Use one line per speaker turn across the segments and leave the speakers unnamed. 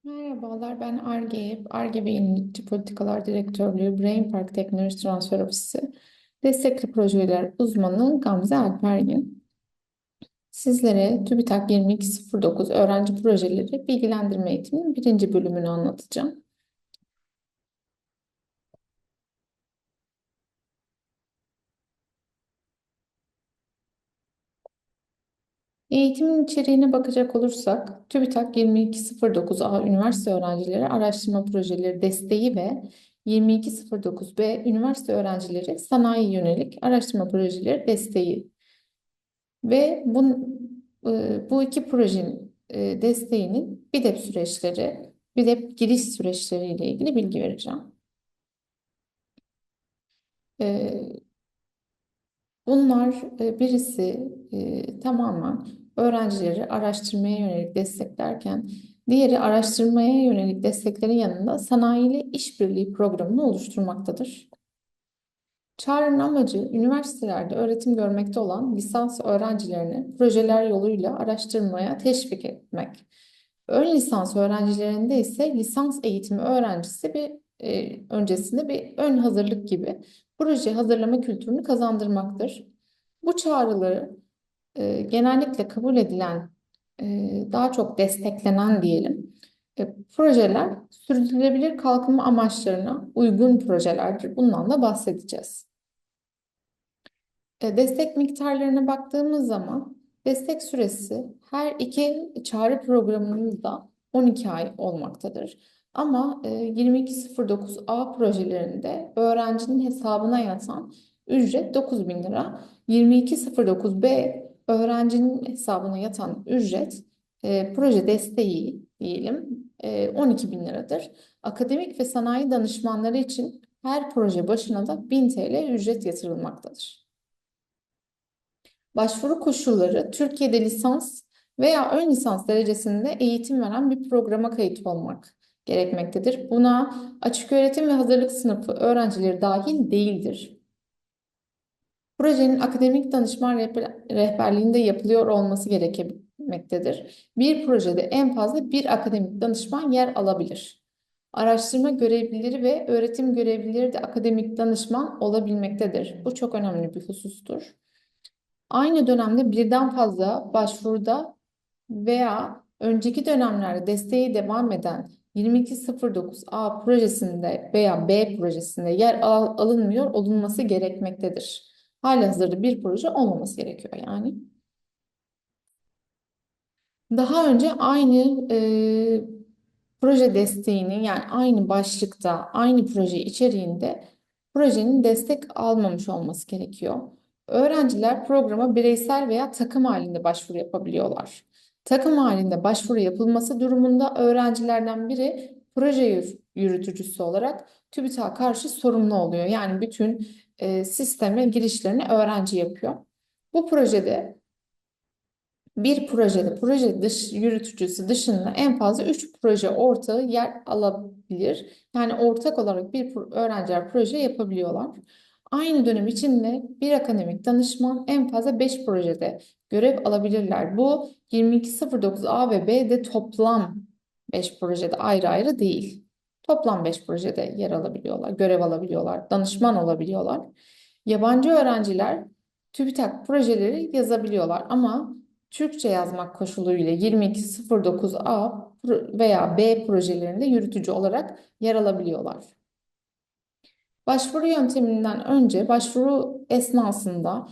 Merhabalar, ben Ar-Ge ve Yenilikçi Politikalar Direktörlüğü Brain Park Teknoloji Transfer Ofisi Destekli Projeler Uzmanı Gamze Alpergin. Sizlere TÜBİTAK 2209 öğrenci projeleri bilgilendirme eğitiminin birinci bölümünü anlatacağım. Eğitimin içeriğine bakacak olursak, TÜBİTAK 2209A üniversite öğrencileri araştırma projeleri desteği ve 2209B üniversite öğrencileri sanayi yönelik araştırma projeleri desteği ve bu iki projenin desteğinin BİDEP süreçleri, BİDEP giriş süreçleriyle ilgili bilgi vereceğim. E, Bunlar birisi tamamen öğrencileri araştırmaya yönelik desteklerken, diğeri araştırmaya yönelik desteklerin yanında sanayi ile işbirliği programını oluşturmaktadır. Çağrı'nın amacı üniversitelerde öğretim görmekte olan lisans öğrencilerini projeler yoluyla araştırmaya teşvik etmek. Ön lisans öğrencilerinde ise lisans eğitimi öğrencisi öncesinde bir ön hazırlık gibi proje hazırlama kültürünü kazandırmaktır. Bu çağrıları genellikle kabul edilen, daha çok desteklenen diyelim, projeler sürdürülebilir kalkınma amaçlarına uygun projelerdir. Bundan da bahsedeceğiz. Destek miktarlarına baktığımız zaman destek süresi her iki çağrı programında 12 ay olmaktadır. Ama 2209A projelerinde öğrencinin hesabına yatan ücret 9.000 lira. 2209B öğrencinin hesabına yatan ücret proje desteği diyelim 12 bin liradır. Akademik ve sanayi danışmanları için her proje başına da 1000 TL ücret yatırılmaktadır. Başvuru koşulları Türkiye'de lisans veya ön lisans derecesinde eğitim veren bir programa kayıt olmak gerekmektedir. Buna açık öğretim ve hazırlık sınıfı öğrencileri dahil değildir. Projenin akademik danışman rehberliğinde yapılıyor olması gerekmektedir. Bir projede en fazla bir akademik danışman yer alabilir. Araştırma görevlileri ve öğretim görevlileri de akademik danışman olabilmektedir. Bu çok önemli bir husustur. Aynı dönemde birden fazla başvuruda veya önceki dönemlerde desteği devam eden 2209A projesinde veya B projesinde yer alınmıyor olunması gerekmektedir. Halihazırda bir proje olmaması gerekiyor yani. Daha önce aynı proje desteğini yani aynı başlıkta, aynı proje içeriğinde projenin destek almamış olması gerekiyor. Öğrenciler programa bireysel veya takım halinde başvuru yapabiliyorlar. Takım halinde başvuru yapılması durumunda öğrencilerden biri proje yürütücüsü olarak TÜBİTAK'a karşı sorumlu oluyor. Yani bütün sisteme girişlerini öğrenci yapıyor. Bu projede bir projede proje dış yürütücüsü dışında en fazla 3 proje ortağı yer alabilir. Yani ortak olarak öğrenciler proje yapabiliyorlar. Aynı dönem içinde bir akademik danışman en fazla 5 projede görev alabilirler. Bu 2209A ve B'de toplam 5 projede ayrı ayrı değil. Toplam 5 projede yer alabiliyorlar, görev alabiliyorlar, danışman olabiliyorlar. Yabancı öğrenciler TÜBİTAK projeleri yazabiliyorlar ama Türkçe yazmak koşuluyla 2209A veya B projelerinde yürütücü olarak yer alabiliyorlar. Başvuru yönteminden önce başvuru esnasında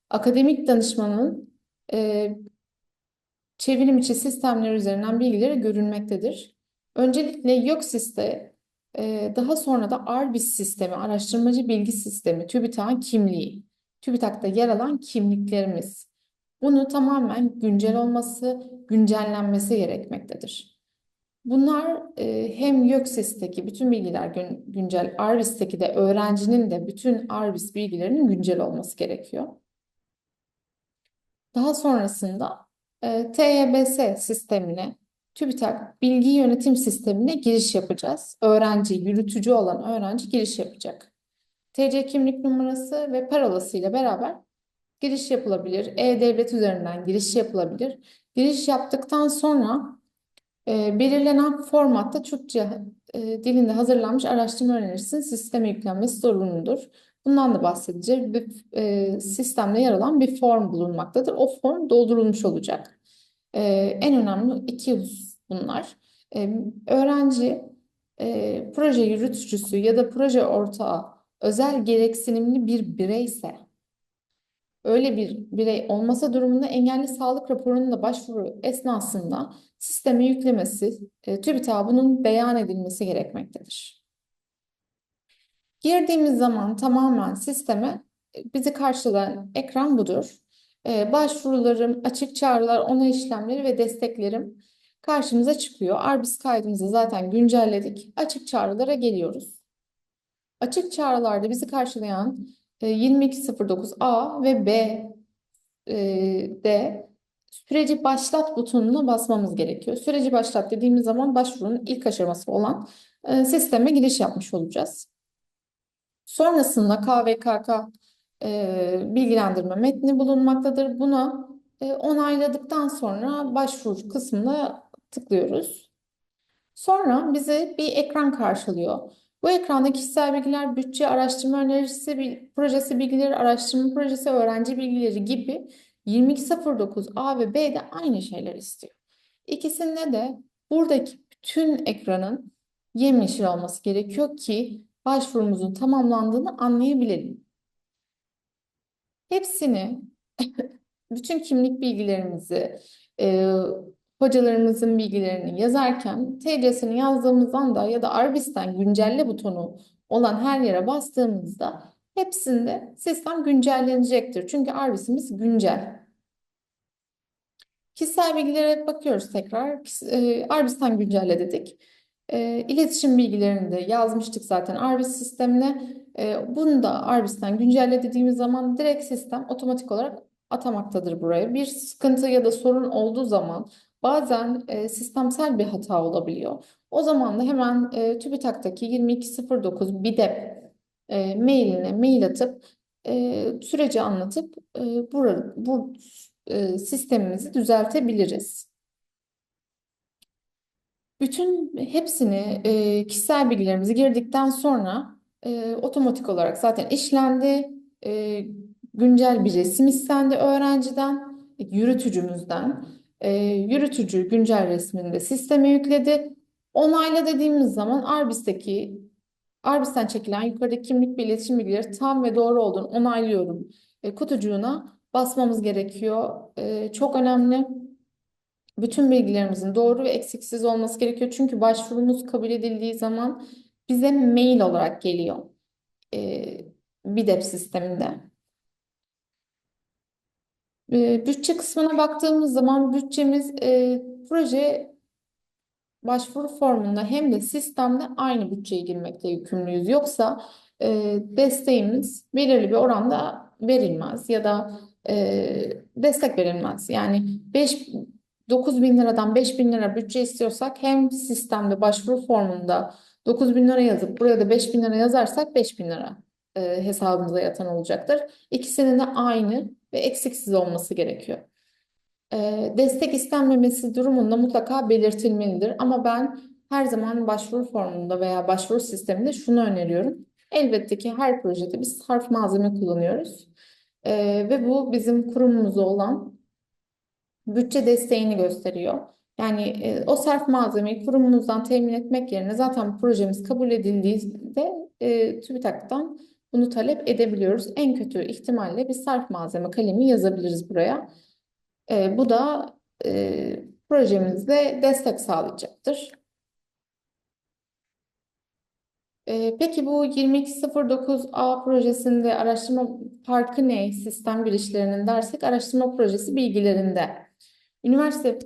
akademik danışmanın e, çevrim içi sistemler üzerinden bilgileri görülmektedir. Öncelikle YÖKSİS'te daha sonra da ARBIS sistemi, araştırmacı bilgi sistemi, TÜBİTAK'ın kimliği, TÜBİTAK'ta yer alan kimliklerimiz. Bunu tamamen güncel olması, güncellenmesi gerekmektedir. Bunlar hem YÖKSİS'teki bütün bilgiler güncel, ARBIS'teki de öğrencinin de bütün ARBIS bilgilerinin güncel olması gerekiyor. Daha sonrasında TYBS sistemine, TÜBİTAK Bilgi Yönetim Sistemine giriş yapacağız. Öğrenci, yürütücü olan öğrenci giriş yapacak. TC kimlik numarası ve parolası ile beraber giriş yapılabilir. E-Devlet üzerinden giriş yapılabilir. Giriş yaptıktan sonra Belirlenen formatta Türkçe dilinde hazırlanmış araştırma önerisinin sisteme yüklenmesi zorunludur. Bundan da bahsedeceğiz. Sistemde yer alan bir form bulunmaktadır. O form doldurulmuş olacak. E, En önemli iki husus bunlar. Öğrenci, proje yürütücüsü ya da proje ortağı özel gereksinimli bir bireyse, öyle bir birey olmasa durumunda engelli sağlık raporunun da başvuru esnasında sisteme yüklemesi, TÜBİTAK'ın beyan edilmesi gerekmektedir. Girdiğimiz zaman tamamen sisteme bizi karşılayan ekran budur. Başvurularım, açık çağrılar, onay işlemleri ve desteklerim karşımıza çıkıyor. Arbis kaydımızı zaten güncelledik. Açık çağrılara geliyoruz. Açık çağrılarda bizi karşılayan 2209A ve B de süreci başlat butonuna basmamız gerekiyor. Süreci başlat dediğimiz zaman başvurunun ilk aşaması olan sisteme giriş yapmış olacağız. Sonrasında KVKK bilgilendirme metni bulunmaktadır. Buna onayladıktan sonra başvuru kısmına tıklıyoruz. Sonra bizi bir ekran karşılıyor. Bu ekranda kişisel bilgiler, bütçe, araştırma önerisi, projesi bilgileri, araştırma projesi, öğrenci bilgileri gibi 2209 A ve B de aynı şeyler istiyor. İkisinde de buradaki bütün ekranın yemyeşil olması gerekiyor ki başvurumuzun tamamlandığını anlayabilelim. Hepsini, bütün kimlik bilgilerimizi, e, hocalarımızın bilgilerini yazarken TC'sini yazdığımız anda ya da Arbis'ten güncelle butonu olan her yere bastığımızda hepsinde sistem güncellenecektir. Çünkü Arbis'imiz güncel. Kişisel bilgilere bakıyoruz tekrar. Arbis'ten güncelle dedik. İletişim bilgilerini de yazmıştık zaten Arbis sistemine. Bunu da Arbis'ten güncelle dediğimiz zaman direkt sistem otomatik olarak atamaktadır buraya. Bir sıkıntı ya da sorun olduğu zaman bazen sistemsel bir hata olabiliyor. O zaman da hemen TÜBİTAK'taki 2209 BİDEP mailine mail atıp süreci anlatıp bu sistemimizi düzeltebiliriz. Bütün hepsini kişisel bilgilerimizi girdikten sonra otomatik olarak zaten işlendi. E, Güncel bir resim istendi öğrenciden, yürütücümüzden. Yürütücü güncel resmini de sisteme yükledi. Onayla dediğimiz zaman Arbis'ten çekilen yukarıdaki kimlik ve iletişim bilgileri tam ve doğru olduğunu onaylıyorum. Kutucuğuna basmamız gerekiyor. Çok önemli. Bütün bilgilerimizin doğru ve eksiksiz olması gerekiyor. Çünkü başvurumuz kabul edildiği zaman bize mail olarak geliyor. BİDEP sisteminde. Bütçe kısmına baktığımız zaman bütçemiz proje başvuru formunda hem de sistemde aynı bütçeyi girmekte yükümlüyüz. Yoksa desteğimiz belirli bir oranda verilmez ya da destek verilmez. Yani 9 bin liradan 5 bin lira bütçe istiyorsak hem sistemde başvuru formunda 9 bin lira yazıp buraya da 5 bin lira yazarsak 5 bin lira hesabımıza yatan olacaktır. İkisinin de aynı ve eksiksiz olması gerekiyor. Destek istenmemesi durumunda mutlaka belirtilmelidir. Ama ben her zaman başvuru formunda veya başvuru sisteminde şunu öneriyorum. Elbette ki her projede biz sarf malzeme kullanıyoruz. Ve bu bizim kurumumuza olan bütçe desteğini gösteriyor. Yani o sarf malzemeyi kurumunuzdan temin etmek yerine zaten projemiz kabul edildiğinde TÜBİTAK'tan bunu talep edebiliyoruz. En kötü ihtimalle bir sarf malzeme kalemi yazabiliriz buraya. Bu da projemizde destek sağlayacaktır. Peki bu 2209A projesinde araştırma farkı ne? Sistem girişlerinin dersek araştırma projesi bilgilerinde. Üniversite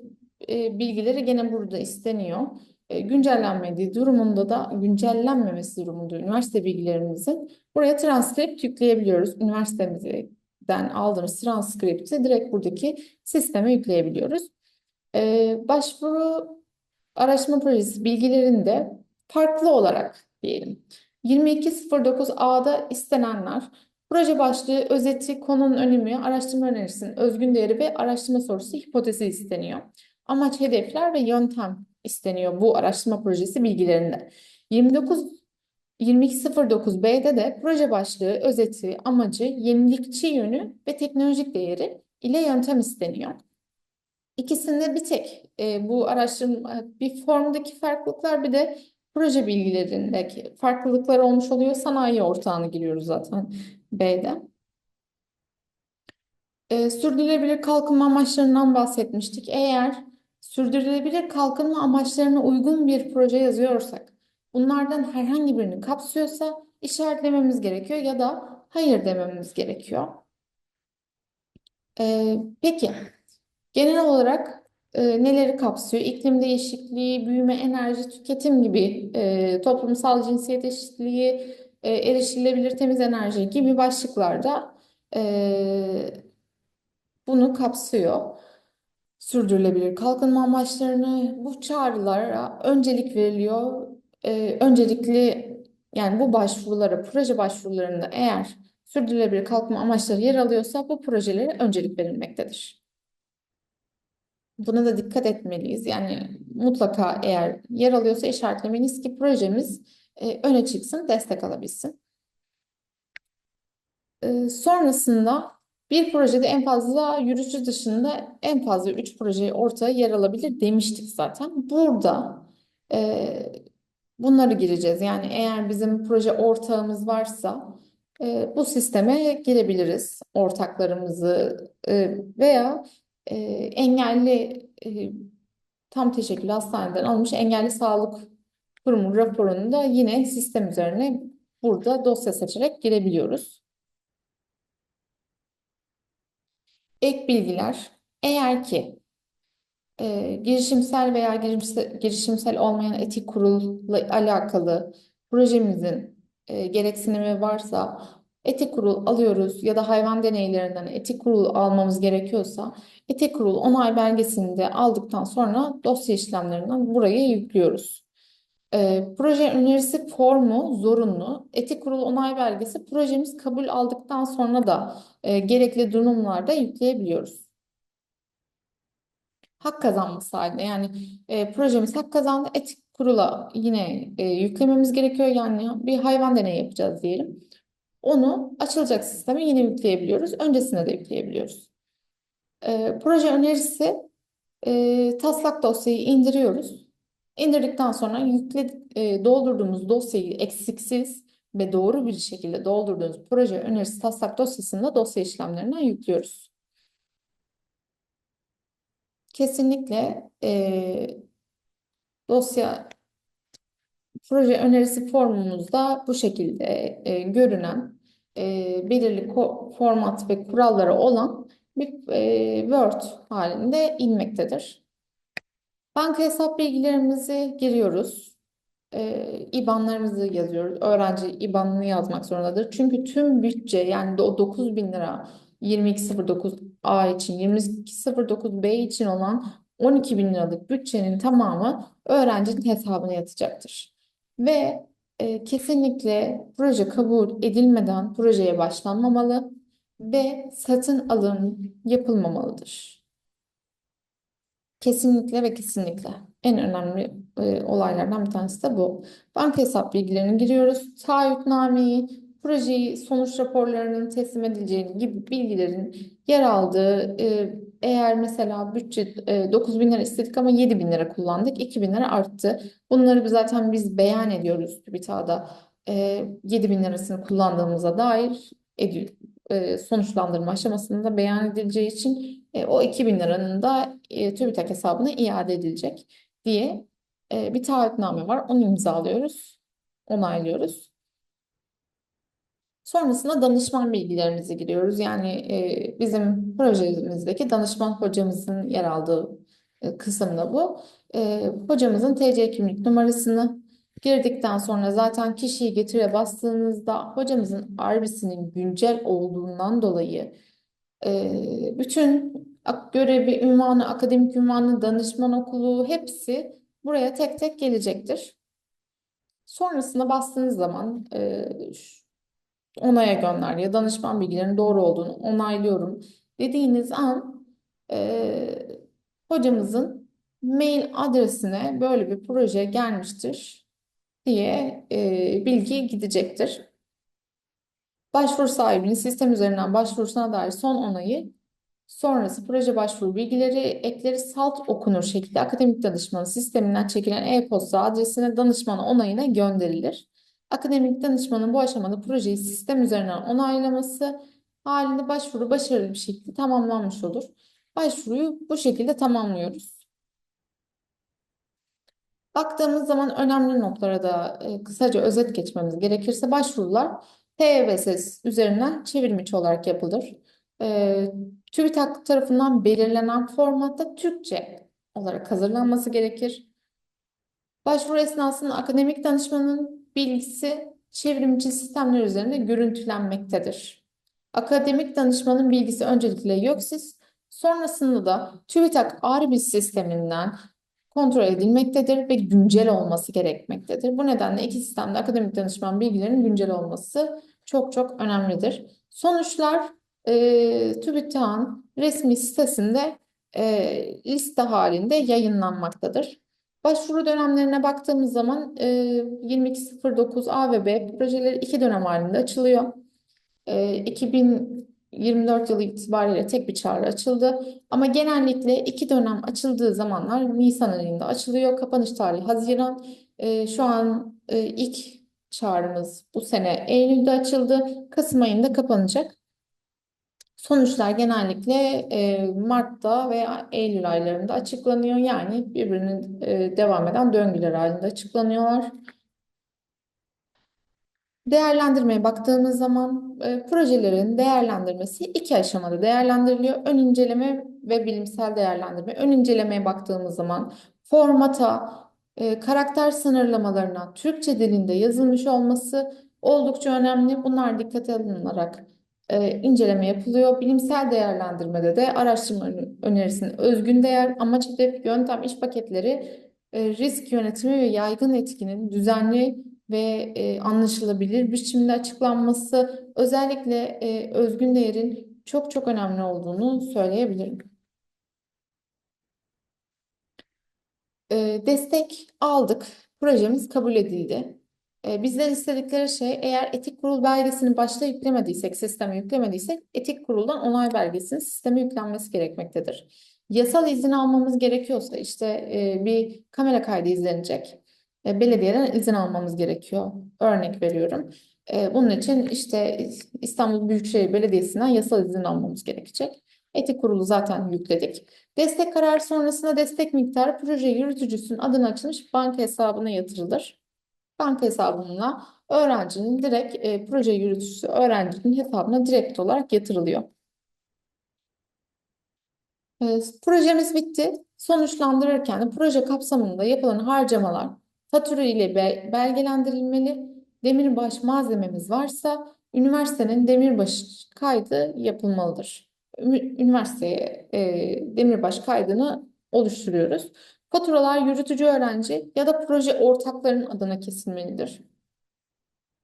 bilgileri gene burada isteniyor. Güncellenmediği durumunda da güncellenmemesi durumunda üniversite bilgilerimizin buraya transkript yükleyebiliyoruz. Üniversitemizden aldığımız transkripti direkt buradaki sisteme yükleyebiliyoruz. Başvuru araştırma projesi bilgilerinde farklı olarak diyelim. 2209A'da istenenler proje başlığı, özeti, konunun önemi, araştırma önerisinin özgün değeri ve araştırma sorusu hipotezi isteniyor. amaç, hedefler ve yöntem isteniyor bu araştırma projesi bilgilerinde. 29 2209B'de de proje başlığı, özeti, amacı, yenilikçi yönü ve teknolojik değeri ile yöntem isteniyor. İkisinde bir tek bu araştırma bir formdaki farklılıklar, bir de proje bilgilerindeki farklılıklar olmuş oluyor. Sanayi ortağına giriyoruz zaten B'de. Sürdürülebilir kalkınma amaçlarından bahsetmiştik. Eğer sürdürülebilir kalkınma amaçlarına uygun bir proje yazıyorsak, bunlardan herhangi birini kapsıyorsa işaretlememiz gerekiyor ya da hayır dememiz gerekiyor. Peki, genel olarak neleri kapsıyor? İklim değişikliği, büyüme, enerji, tüketim gibi, toplumsal cinsiyet eşitliği, erişilebilir temiz enerji gibi başlıklarda bunu kapsıyor. Sürdürülebilir kalkınma amaçlarını, bu çağrılara öncelik veriliyor. Öncelikli, yani bu başvurulara, proje başvurularında eğer sürdürülebilir kalkınma amaçları yer alıyorsa bu projelere öncelik verilmektedir. Buna da dikkat etmeliyiz. Yani mutlaka eğer yer alıyorsa işaretlemeliyiz ki projemiz öne çıksın, destek alabilsin. Sonrasında bir projede en fazla yürütücü dışında en fazla 3 proje ortaya yer alabilir demiştik zaten. Burada e, bunları gireceğiz. Yani eğer bizim proje ortağımız varsa bu sisteme girebiliriz. Ortaklarımızı veya engelli, tam teşekküllü hastaneden alınmış engelli sağlık kurumu raporunu da yine sistem üzerine burada dosya seçerek girebiliyoruz. Ek bilgiler. Eğer ki girişimsel veya girişimsel olmayan etik kurulla alakalı projemizin gereksinimi varsa etik kurul alıyoruz ya da hayvan deneylerinden etik kurul almamız gerekiyorsa etik kurul onay belgesini de aldıktan sonra dosya işlemlerinden buraya yüklüyoruz. Proje önerisi formu zorunlu. Etik kurul onay belgesi projemiz kabul aldıktan sonra da gerekli durumlarda yükleyebiliyoruz. Hak kazanması halinde, yani projemiz hak kazandı, etik kurula yine yüklememiz gerekiyor. Yani bir hayvan deneyi yapacağız diyelim. Onu açılacak sisteme yine yükleyebiliyoruz. Öncesine de yükleyebiliyoruz. Proje önerisi, taslak dosyayı indiriyoruz. İndirdikten sonra doldurduğumuz dosyayı eksiksiz ve doğru bir şekilde doldurduğumuz proje önerisi taslak dosyasını da dosya işlemlerinden yüklüyoruz. Kesinlikle dosya proje önerisi formumuzda bu şekilde görünen, belirli format ve kuralları olan bir Word halinde inmektedir. Banka hesap bilgilerimizi giriyoruz. IBAN'larımızı yazıyoruz. Öğrenci IBAN'ını yazmak zorundadır. Çünkü tüm bütçe, yani de o 9 bin lira 2209A için, 2209B için olan 12 bin liralık bütçenin tamamı öğrencinin hesabına yatacaktır. Ve kesinlikle proje kabul edilmeden projeye başlanmamalı ve satın alım yapılmamalıdır. Kesinlikle ve kesinlikle. En önemli olaylardan bir tanesi de bu. Banka hesap bilgilerini giriyoruz. Taahhütnameyi, projeyi, sonuç raporlarının teslim edileceği gibi bilgilerin yer aldığı, eğer mesela bütçe 9 bin lira istedik ama 7 bin lira kullandık, 2 bin lira arttı. Bunları zaten biz beyan ediyoruz TÜBİTAK'da. 7 bin lirasını kullandığımıza dair sonuçlandırma aşamasında beyan edileceği için o 2.000 liranın da TÜBİTAK hesabına iade edilecek diye bir taahhütname var. Onu imzalıyoruz, onaylıyoruz. Sonrasında danışman bilgilerimizi giriyoruz. Yani bizim projemizdeki danışman hocamızın yer aldığı kısımda bu. Hocamızın TC kimlik numarasını girdikten sonra zaten kişiyi getire bastığınızda hocamızın arbisinin güncel olduğundan dolayı bütün görevi, ünvanı, akademik ünvanı, danışman okulu hepsi buraya tek tek gelecektir. Sonrasında bastığınız zaman onaya gönder ya danışman bilgilerinin doğru olduğunu onaylıyorum dediğiniz an hocamızın mail adresine böyle bir proje gelmiştir diye bilgi gidecektir. Başvuru sahibinin sistem üzerinden başvurusuna dair son onayı sonrası proje başvuru bilgileri ekleri salt okunur şekilde akademik danışmanın sisteminden çekilen e-posta adresine danışman onayına gönderilir. Akademik danışmanın bu aşamada projeyi sistem üzerinden onaylaması halinde başvuru başarılı bir şekilde tamamlanmış olur. Başvuruyu bu şekilde tamamlıyoruz. Baktığımız zaman önemli noktalara da kısaca özet geçmemiz gerekirse başvurular TVSS üzerinden çevrimiçi olarak yapılır. TÜBİTAK tarafından belirlenen formatta Türkçe olarak hazırlanması gerekir. Başvuru esnasında akademik danışmanın bilgisi çevrimiçi sistemler üzerinde görüntülenmektedir. Akademik danışmanın bilgisi öncelikle YÖKSİS, sonrasında da TÜBİTAK ARBİZ sisteminden kontrol edilmektedir ve güncel olması gerekmektedir. Bu nedenle iki sistemde akademik danışman bilgilerinin güncel olması çok çok önemlidir. Sonuçlar TÜBİTAK'ın resmi sitesinde liste halinde yayınlanmaktadır. Başvuru dönemlerine baktığımız zaman 2209 A ve B projeleri iki dönem halinde açılıyor. 2024 yılı itibariyle tek bir çağrı açıldı. Ama genellikle iki dönem açıldığı zamanlar Nisan ayında açılıyor. Kapanış tarihi Haziran. Şu an ilk çağrımız bu sene Eylül'de açıldı. Kasım ayında kapanacak. Sonuçlar genellikle Mart'ta veya Eylül aylarında açıklanıyor. Yani birbirinin devam eden döngüler halinde açıklanıyorlar. Değerlendirmeye baktığımız zaman projelerin değerlendirmesi iki aşamada değerlendiriliyor. Ön inceleme ve bilimsel değerlendirme. Ön incelemeye baktığımız zaman formata, karakter sınırlamalarına Türkçe dilinde yazılmış olması oldukça önemli. Bunlar dikkate alınarak inceleme yapılıyor. Bilimsel değerlendirmede de araştırma önerisinin özgün değer, amaç, hedef, yöntem, iş paketleri, risk yönetimi ve yaygın etkinin düzenli ve anlaşılabilir biçimde açıklanması özellikle özgün değerin çok çok önemli olduğunu söyleyebilirim. Destek aldık. Projemiz kabul edildi. Bizden istedikleri şey eğer etik kurul belgesini başta yüklemediysek, sisteme yüklemediysek etik kuruldan onay belgesinin sisteme yüklenmesi gerekmektedir. Yasal izin almamız gerekiyorsa işte bir kamera kaydı izlenecek. Belediyeden izin almamız gerekiyor. Örnek veriyorum. Bunun için işte İstanbul Büyükşehir Belediyesi'nden yasal izin almamız gerekecek. Etik kurulu zaten yükledik. Destek kararı sonrasında destek miktarı proje yürütücüsünün adına açılmış banka hesabına yatırılır. Banka hesabına öğrencinin direkt proje yürütücüsü öğrencinin hesabına direkt olarak yatırılıyor. Projemiz bitti. Sonuçlandırırken de proje kapsamında yapılan harcamalar fatura ile belgelendirilmeli. Demirbaş malzememiz varsa üniversitenin demirbaş kaydı yapılmalıdır. Üniversiteye demirbaş kaydını oluşturuyoruz. Faturalar yürütücü öğrenci ya da proje ortaklarının adına kesilmelidir.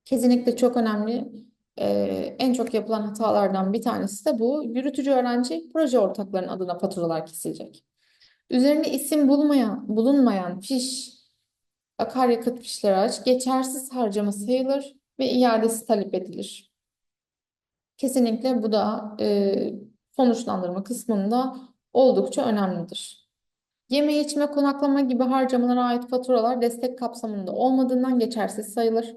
Kesinlikle çok önemli. En çok yapılan hatalardan bir tanesi de bu. Yürütücü öğrenci proje ortaklarının adına faturalar kesilecek. Üzerinde isim bulunmayan fiş, akaryakıt fişleri hariç geçersiz harcama sayılır ve iadesi talep edilir. Kesinlikle bu da sonuçlandırma kısmında oldukça önemlidir. Yeme içme konaklama gibi harcamalara ait faturalar destek kapsamında olmadığından geçersiz sayılır.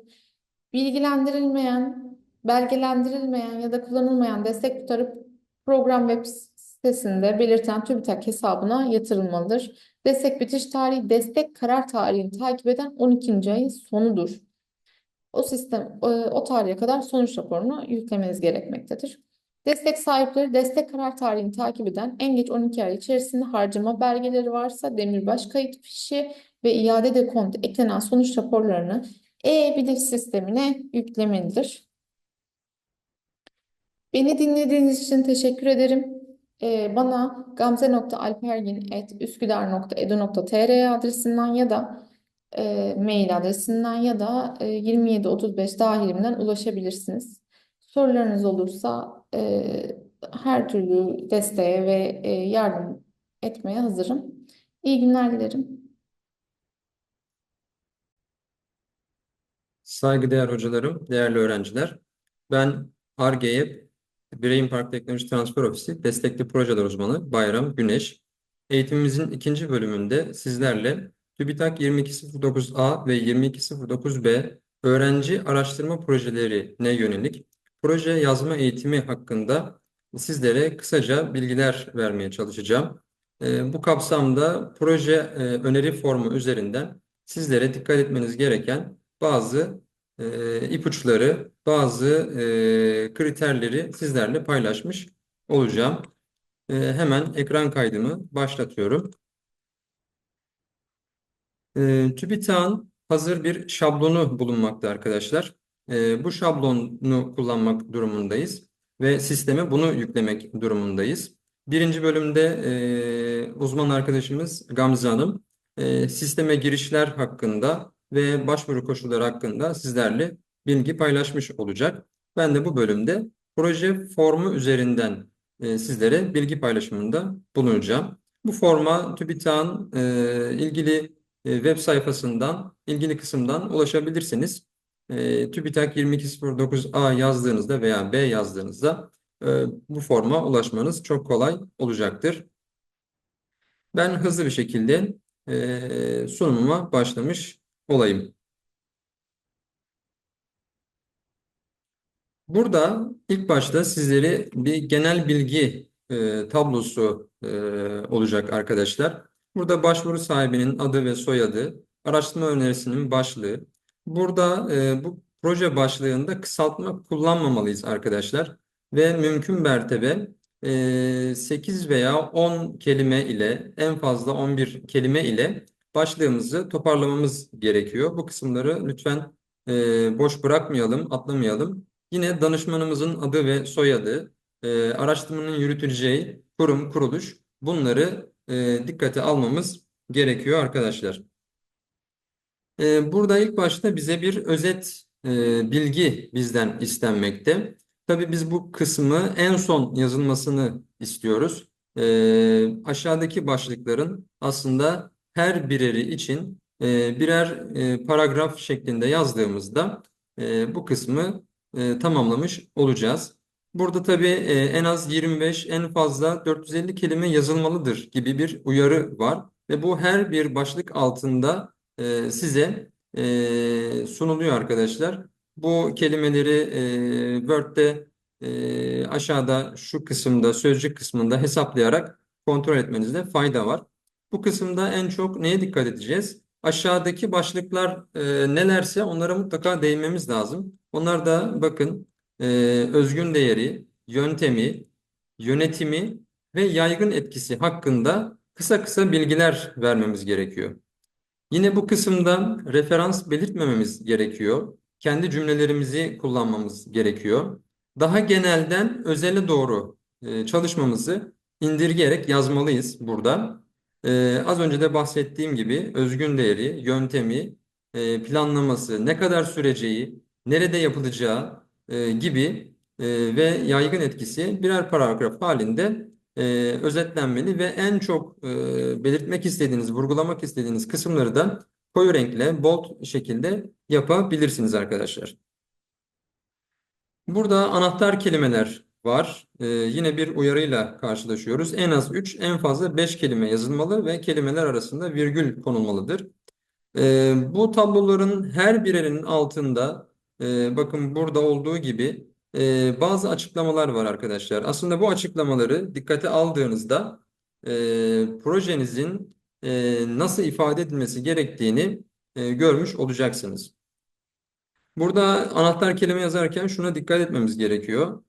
Bilgilendirilmeyen, belgelendirilmeyen ya da kullanılmayan destek tutarı program web sitesinde belirten TÜBİTAK hesabına yatırılmalıdır. Destek bitiş tarihi destek karar tarihini takip eden 12. ayın sonudur. O sistem o tarihe kadar sonuç raporunu yüklemeniz gerekmektedir. Destek sahipleri destek karar tarihini takip eden en geç 12 ay içerisinde harcama belgeleri varsa demirbaş kayıt fişi ve iade dekontu eklenen sonuç raporlarını e-bilir sistemine yüklemelidir. Beni dinlediğiniz için teşekkür ederim. Bana gamze.alpergin@üsküdar.edu.tr adresinden ya da mail adresinden ya da 2735 dahilimden ulaşabilirsiniz. Sorularınız olursa her türlü desteğe ve yardım etmeye hazırım. İyi günler dilerim.
Saygıdeğer hocalarım, değerli öğrenciler. Ben Ar-Ge'ye Brain Park Teknoloji Transfer Ofisi Destekli Projeler Uzmanı Bayram Güneş. Eğitimimizin ikinci bölümünde sizlerle TÜBİTAK 2209A ve 2209B öğrenci araştırma projelerine yönelik proje yazma eğitimi hakkında sizlere kısaca bilgiler vermeye çalışacağım. Bu kapsamda proje öneri formu üzerinden sizlere dikkat etmeniz gereken bazı ipuçları, bazı kriterleri sizlerle paylaşmış olacağım. Hemen ekran kaydımı başlatıyorum. TÜBİTAK'ın hazır bir şablonu bulunmakta arkadaşlar. Bu şablonu kullanmak durumundayız ve sisteme bunu yüklemek durumundayız. Birinci bölümde uzman arkadaşımız Gamze Hanım sisteme girişler hakkında ve başvuru koşulları hakkında sizlerle bilgi paylaşmış olacak. Ben de bu bölümde proje formu üzerinden sizlere bilgi paylaşımında bulunacağım. Bu forma TÜBİTAK'ın ilgili web sayfasından, ilgili kısımdan ulaşabilirsiniz. TÜBİTAK 2209A yazdığınızda veya B yazdığınızda bu forma ulaşmanız çok kolay olacaktır. Ben hızlı bir şekilde sunumuma başlamış olayım. Burada ilk başta sizlere bir genel bilgi tablosu olacak arkadaşlar. Burada başvuru sahibinin adı ve soyadı, araştırma önerisinin başlığı. Burada bu proje başlığında kısaltma kullanmamalıyız arkadaşlar. Ve mümkün mertebe 8 veya 10 kelime ile en fazla 11 kelime ile başlığımızı toparlamamız gerekiyor. Bu kısımları lütfen boş bırakmayalım, atlamayalım. Yine danışmanımızın adı ve soyadı, araştırmanın yürütüleceği kurum, kuruluş bunları dikkate almamız gerekiyor arkadaşlar. Burada ilk başta bize bir özet bilgi bizden istenmekte. Tabii biz bu kısmı en son yazılmasını istiyoruz. Aşağıdaki başlıkların aslında her bireri için birer paragraf şeklinde yazdığımızda bu kısmı tamamlamış olacağız. Burada tabii en az 25, en fazla 450 kelime yazılmalıdır gibi bir uyarı var. Ve bu her bir başlık altında size sunuluyor arkadaşlar. Bu kelimeleri Word'de aşağıda şu kısımda sözcük kısmında hesaplayarak kontrol etmenizde fayda var. Bu kısımda en çok neye dikkat edeceğiz? Aşağıdaki başlıklar nelerse onlara mutlaka değinmemiz lazım. Onlar da bakın e, özgün değeri, yöntemi, yönetimi ve yaygın etkisi hakkında kısa kısa bilgiler vermemiz gerekiyor. Yine bu kısımda referans belirtmememiz gerekiyor. Kendi cümlelerimizi kullanmamız gerekiyor. Daha genelden özele doğru çalışmamızı indirgeyerek yazmalıyız burada. Az önce de bahsettiğim gibi özgün değeri, yöntemi, planlaması, ne kadar süreceği, nerede yapılacağı gibi ve yaygın etkisi birer paragraf halinde e, özetlenmeli ve en çok belirtmek istediğiniz, vurgulamak istediğiniz kısımları da koyu renkle, bold şekilde yapabilirsiniz arkadaşlar. Burada anahtar kelimeler var. Yine bir uyarıyla karşılaşıyoruz. En az 3, en fazla 5 kelime yazılmalı ve kelimeler arasında virgül konulmalıdır. Bu tabloların her birinin altında bakın burada olduğu gibi bazı açıklamalar var arkadaşlar. Aslında bu açıklamaları dikkate aldığınızda projenizin nasıl ifade edilmesi gerektiğini görmüş olacaksınız. Burada anahtar kelime yazarken şuna dikkat etmemiz gerekiyor.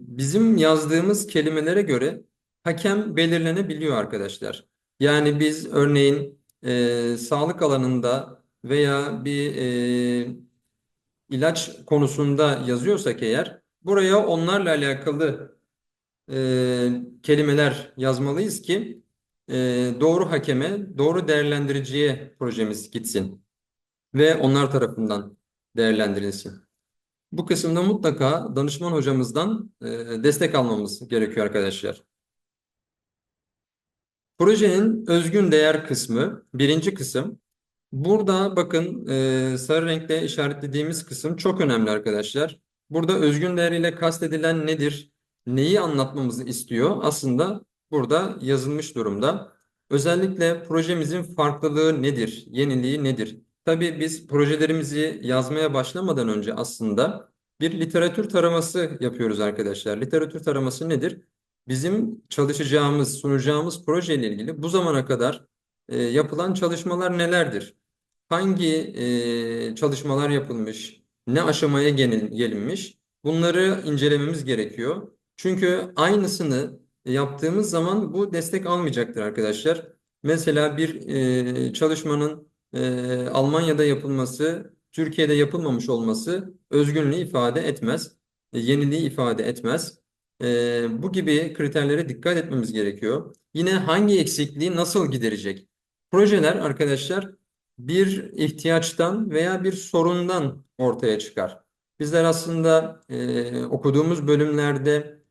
Bizim yazdığımız kelimelere göre hakem belirlenebiliyor arkadaşlar. Yani biz örneğin sağlık alanında veya bir ilaç konusunda yazıyorsak eğer buraya onlarla alakalı kelimeler yazmalıyız ki doğru hakeme, doğru değerlendiriciye projemiz gitsin ve onlar tarafından değerlendirilsin. Bu kısımda mutlaka danışman hocamızdan destek almamız gerekiyor arkadaşlar. Projenin özgün değer kısmı, birinci kısım. Burada bakın sarı renkle işaretlediğimiz kısım çok önemli arkadaşlar. Burada özgün değer ile kastedilen nedir? Neyi anlatmamızı istiyor? Aslında burada yazılmış durumda. Özellikle projemizin farklılığı nedir? Yeniliği nedir? Tabii biz projelerimizi yazmaya başlamadan önce aslında bir literatür taraması yapıyoruz arkadaşlar. Literatür taraması nedir? Bizim çalışacağımız, sunacağımız projeyle ilgili bu zamana kadar yapılan çalışmalar nelerdir? Hangi çalışmalar yapılmış, ne aşamaya gelinmiş, bunları incelememiz gerekiyor. Çünkü aynısını yaptığımız zaman bu destek almayacaktır arkadaşlar. Mesela bir çalışmanın Almanya'da yapılması, Türkiye'de yapılmamış olması özgünlüğü ifade etmez, yeniliği ifade etmez. Bu gibi kriterlere dikkat etmemiz gerekiyor. Yine hangi eksikliği nasıl giderecek? Projeler arkadaşlar bir ihtiyaçtan veya bir sorundan ortaya çıkar. Bizler aslında okuduğumuz bölümlerde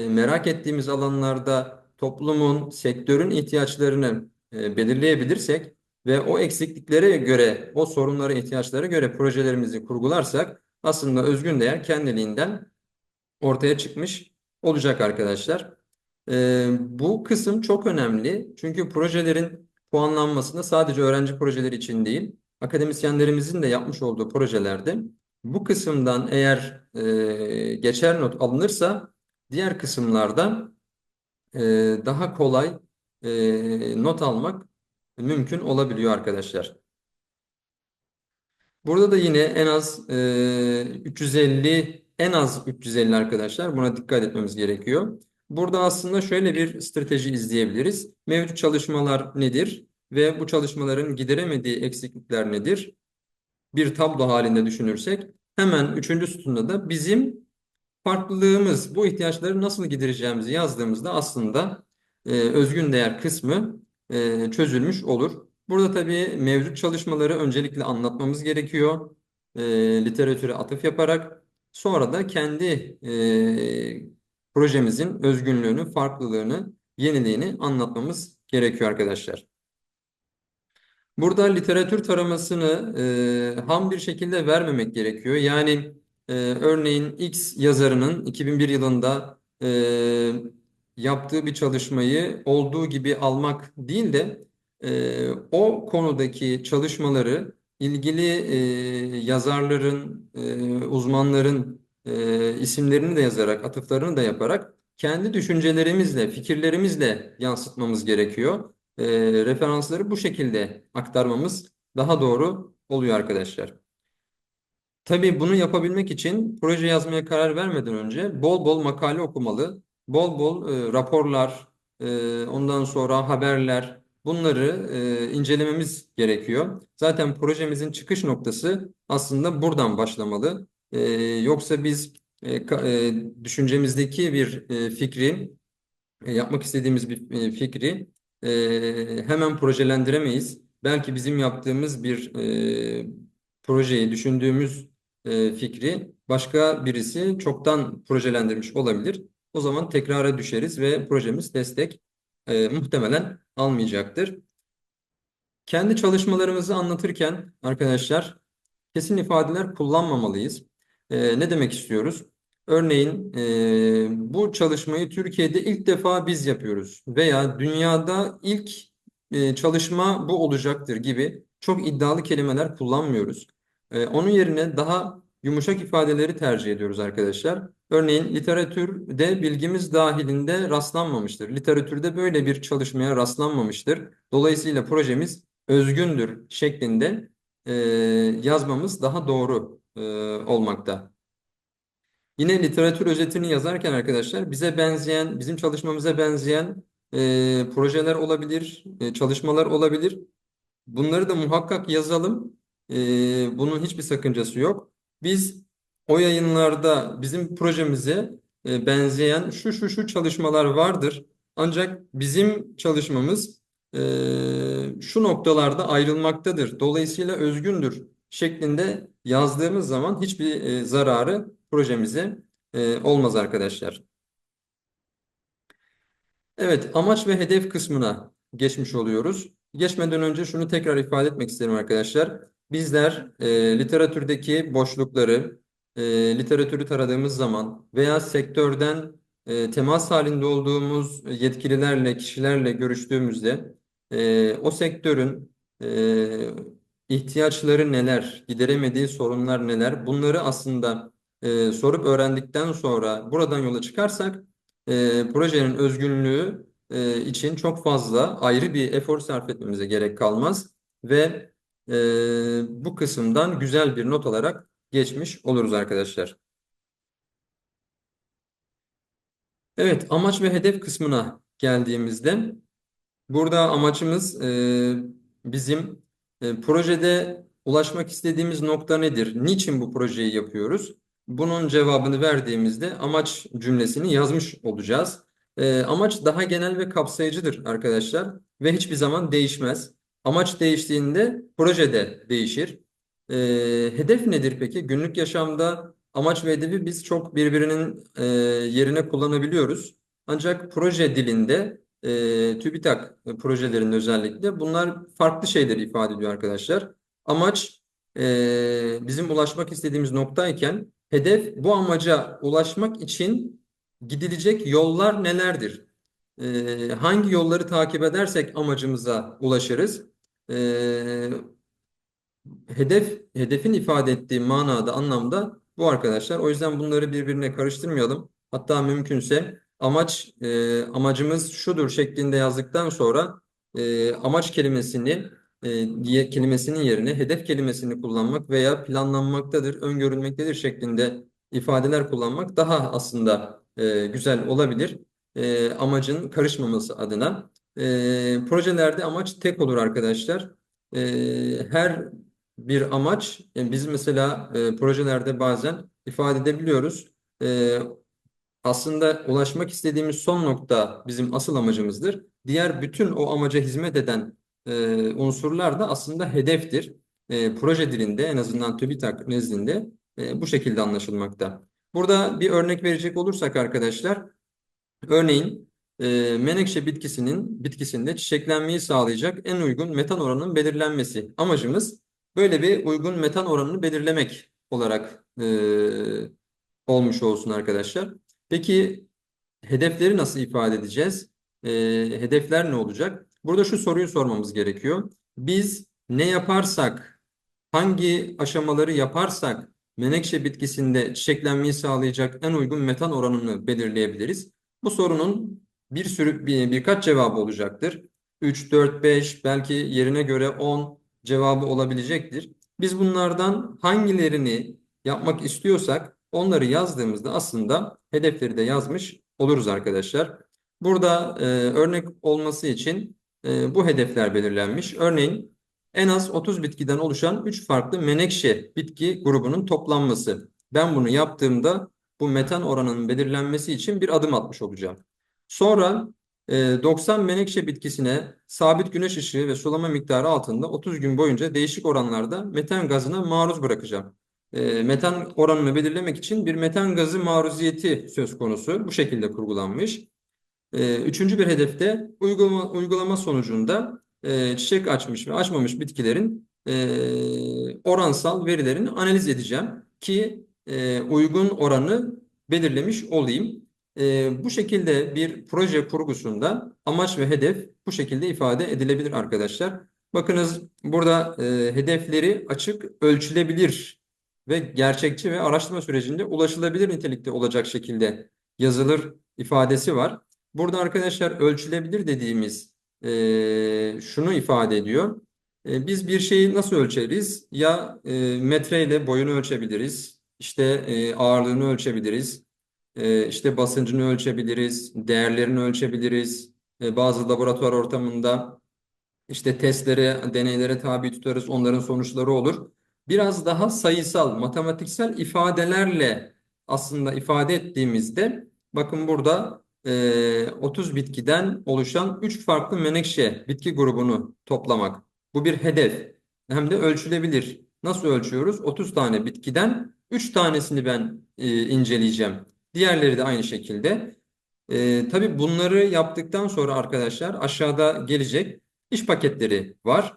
merak ettiğimiz alanlarda toplumun, sektörün ihtiyaçlarını belirleyebilirsek ve o eksikliklere göre, o sorunlara, ihtiyaçlara göre projelerimizi kurgularsak aslında özgün değer kendiliğinden ortaya çıkmış olacak arkadaşlar. Bu kısım çok önemli. Çünkü projelerin puanlanmasında sadece öğrenci projeleri için değil, akademisyenlerimizin de yapmış olduğu projelerde bu kısımdan eğer geçer not alınırsa diğer kısımlarda e, daha kolay not almak mümkün olabiliyor arkadaşlar. Burada da yine en az 350 en az 350 arkadaşlar. Buna dikkat etmemiz gerekiyor. Burada aslında şöyle bir strateji izleyebiliriz. Mevcut çalışmalar nedir ve bu çalışmaların gideremediği eksiklikler nedir? Bir tablo halinde düşünürsek hemen üçüncü sütunda da bizim farklılığımız, bu ihtiyaçları nasıl gidereceğimizi yazdığımızda aslında özgün değer kısmı çözülmüş olur. Burada tabii mevcut çalışmaları öncelikle anlatmamız gerekiyor. Literatüre atıf yaparak sonra da kendi projemizin özgünlüğünü, farklılığını, yeniliğini anlatmamız gerekiyor arkadaşlar. Burada literatür taramasını ham bir şekilde vermemek gerekiyor. Yani örneğin X yazarının 2001 yılında yaptığı bir çalışmayı olduğu gibi almak değil de o konudaki çalışmaları ilgili yazarların, uzmanların isimlerini de yazarak, atıflarını da yaparak kendi düşüncelerimizle, fikirlerimizle yansıtmamız gerekiyor. Referansları bu şekilde aktarmamız daha doğru oluyor arkadaşlar. Tabii bunu yapabilmek için proje yazmaya karar vermeden önce bol bol makale okumalı, bol bol raporlar, ondan sonra haberler, bunları incelememiz gerekiyor. Zaten projemizin çıkış noktası aslında buradan başlamalı. Yoksa biz düşüncemizdeki bir fikri yapmak istediğimiz bir fikri hemen projelendiremeyiz. Belki bizim yaptığımız bir projeyi, düşündüğümüz fikri başka birisi çoktan projelendirmiş olabilir. O zaman tekrara düşeriz ve projemiz destek muhtemelen almayacaktır. Kendi çalışmalarımızı anlatırken arkadaşlar kesin ifadeler kullanmamalıyız. Ne demek istiyoruz? Örneğin bu çalışmayı Türkiye'de ilk defa biz yapıyoruz veya dünyada ilk çalışma bu olacaktır gibi çok iddialı kelimeler kullanmıyoruz. Onun yerine daha yumuşak ifadeleri tercih ediyoruz arkadaşlar. Örneğin literatürde bilgimiz dahilinde rastlanmamıştır. Literatürde böyle bir çalışmaya rastlanmamıştır. Dolayısıyla projemiz özgündür şeklinde e, yazmamız daha doğru olmakta. Yine literatür özetini yazarken arkadaşlar bize benzeyen, bizim çalışmamıza benzeyen projeler olabilir, çalışmalar olabilir. Bunları da muhakkak yazalım. Bunun hiçbir sakıncası yok. Biz o yayınlarda bizim projemize benzeyen şu çalışmalar vardır. Ancak bizim çalışmamız şu noktalarda ayrılmaktadır. Dolayısıyla özgündür şeklinde yazdığımız zaman hiçbir zararı projemize olmaz arkadaşlar. Evet, amaç ve hedef kısmına geçmiş oluyoruz. Geçmeden önce şunu tekrar ifade etmek isterim arkadaşlar. Bizler literatürdeki boşlukları, literatürü taradığımız zaman veya sektörden temas halinde olduğumuz yetkililerle, kişilerle görüştüğümüzde o sektörün ihtiyaçları neler, gideremediği sorunlar neler, bunları aslında sorup öğrendikten sonra buradan yola çıkarsak projenin özgünlüğü için çok fazla ayrı bir efor sarf etmemize gerek kalmaz ve bu kısımdan güzel bir not alarak geçmiş oluruz arkadaşlar. Evet, amaç ve hedef kısmına geldiğimizde burada amacımız bizim projede ulaşmak istediğimiz nokta nedir? Niçin bu projeyi yapıyoruz? Bunun cevabını verdiğimizde amaç cümlesini yazmış olacağız. Amaç daha genel ve kapsayıcıdır arkadaşlar ve hiçbir zaman değişmez. Amaç değiştiğinde proje de değişir. Hedef nedir peki? Günlük yaşamda amaç ve hedefi biz çok birbirinin yerine kullanabiliyoruz. Ancak proje dilinde TÜBİTAK projelerinde özellikle bunlar farklı şeyleri ifade ediyor arkadaşlar. Amaç bizim ulaşmak istediğimiz noktayken hedef bu amaca ulaşmak için gidilecek yollar nelerdir? Hangi yolları takip edersek amacımıza ulaşırız? E, hedefin ifade ettiği manada, anlamda bu arkadaşlar. O yüzden bunları birbirine karıştırmayalım. Hatta mümkünse amacımız şudur şeklinde yazdıktan sonra amaç kelimesinin yerine hedef kelimesini kullanmak veya planlanmaktadır, öngörülmektedir şeklinde ifadeler kullanmak daha aslında güzel olabilir. Amacın karışmaması adına. Projelerde amaç tek olur arkadaşlar. Her bir amaç, yani biz mesela projelerde bazen ifade edebiliyoruz. E, Aslında ulaşmak istediğimiz son nokta bizim asıl amacımızdır. Diğer bütün o amaca hizmet eden unsurlar da aslında hedeftir. Proje dilinde, en azından TÜBİTAK nezdinde bu şekilde anlaşılmakta. Burada bir örnek verecek olursak arkadaşlar, örneğin menekşe bitkisinde çiçeklenmeyi sağlayacak en uygun metan oranının belirlenmesi. Amacımız böyle bir uygun metan oranını belirlemek olarak olmuş olsun arkadaşlar. Peki hedefleri nasıl ifade edeceğiz? E, Hedefler ne olacak? Burada şu soruyu sormamız gerekiyor. Biz ne yaparsak, hangi aşamaları yaparsak menekşe bitkisinde çiçeklenmeyi sağlayacak en uygun metan oranını belirleyebiliriz. Bu sorunun birkaç cevabı olacaktır. 3, 4, 5, belki yerine göre 10 cevabı olabilecektir. Biz bunlardan hangilerini yapmak istiyorsak onları yazdığımızda aslında hedefleri de yazmış oluruz arkadaşlar. Burada örnek olması için bu hedefler belirlenmiş. Örneğin en az 30 bitkiden oluşan 3 farklı menekşe bitki grubunun toplanması. Ben bunu yaptığımda bu metan oranının belirlenmesi için bir adım atmış olacağım. Sonra 90 menekşe bitkisine sabit güneş ışığı ve sulama miktarı altında 30 gün boyunca değişik oranlarda metan gazına maruz bırakacağım. Metan oranını belirlemek için bir metan gazı maruziyeti söz konusu. Bu şekilde kurgulanmış. Üçüncü bir hedefte uygulama sonucunda çiçek açmış ve açmamış bitkilerin oransal verilerini analiz edeceğim ki uygun oranı belirlemiş olayım. Bu şekilde bir proje kurgusunda amaç ve hedef bu şekilde ifade edilebilir arkadaşlar. Bakınız burada hedefleri açık, ölçülebilir ve gerçekçi ve araştırma sürecinde ulaşılabilir nitelikte olacak şekilde yazılır ifadesi var. Burada arkadaşlar ölçülebilir dediğimiz şunu ifade ediyor. Biz bir şeyi nasıl ölçeriz? Ya metreyle boyunu ölçebiliriz, işte ağırlığını ölçebiliriz, işte basıncını ölçebiliriz, değerlerini ölçebiliriz. Bazı laboratuvar ortamında işte testlere, deneylere tabi tutarız, onların sonuçları olur. Biraz daha sayısal, matematiksel ifadelerle aslında ifade ettiğimizde, bakın burada 30 bitkiden oluşan 3 farklı menekşe bitki grubunu toplamak. Bu bir hedef. Hem de ölçülebilir. Nasıl ölçüyoruz? 30 tane bitkiden 3 tanesini ben inceleyeceğim. Diğerleri de aynı şekilde. Tabii bunları yaptıktan sonra arkadaşlar aşağıda gelecek iş paketleri var.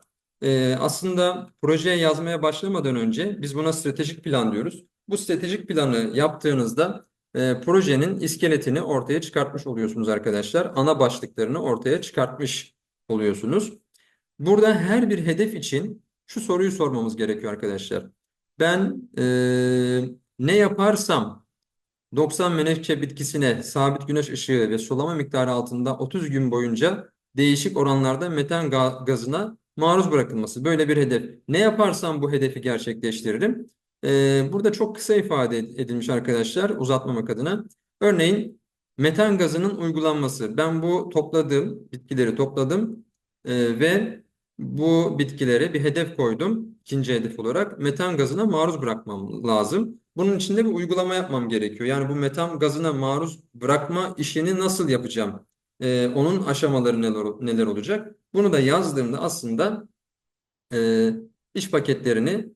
Aslında projeye yazmaya başlamadan önce biz buna stratejik plan diyoruz. Bu stratejik planı yaptığınızda projenin iskeletini ortaya çıkartmış oluyorsunuz arkadaşlar. Ana başlıklarını ortaya çıkartmış oluyorsunuz. Burada her bir hedef için şu soruyu sormamız gerekiyor arkadaşlar. Ben ne yaparsam 90 menekşe bitkisine sabit güneş ışığı ve sulama miktarı altında 30 gün boyunca değişik oranlarda metan gazına maruz bırakılması. Böyle bir hedef. Ne yaparsam bu hedefi gerçekleştiririm. Burada çok kısa ifade edilmiş arkadaşlar uzatmamak adına. Örneğin metan gazının uygulanması. Ben bu bitkileri topladım ve bu bitkilere bir hedef koydum. İkinci hedef olarak metan gazına maruz bırakmam lazım. Bunun için de bir uygulama yapmam gerekiyor. Yani bu metan gazına maruz bırakma işini nasıl yapacağım? Onun aşamaları neler olacak? Bunu da yazdığımda aslında e, iş paketlerini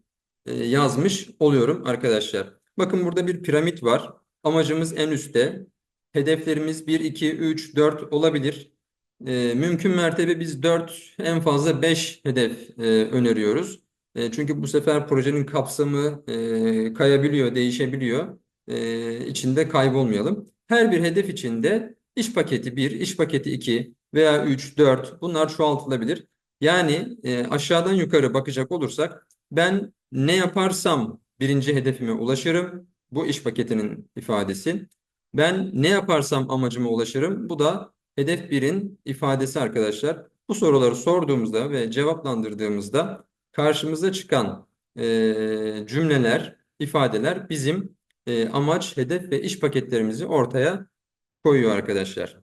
yazmış oluyorum arkadaşlar. Bakın burada bir piramit var. Amacımız en üstte. Hedeflerimiz 1, 2, 3, 4 olabilir. Mümkün mertebe biz 4, en fazla 5 hedef öneriyoruz. Çünkü bu sefer projenin kapsamı kayabiliyor, değişebiliyor. İçinde kaybolmayalım. Her bir hedef içinde iş paketi 1, iş paketi 2 veya 3, 4 bunlar çoğaltılabilir. Yani aşağıdan yukarı bakacak olursak ben ne yaparsam birinci hedefime ulaşırım. Bu iş paketinin ifadesi. Ben ne yaparsam amacıma ulaşırım. Bu da hedef birin ifadesi arkadaşlar. Bu soruları sorduğumuzda ve cevaplandırdığımızda karşımıza çıkan cümleler, ifadeler bizim amaç, hedef ve iş paketlerimizi ortaya koyuyor arkadaşlar.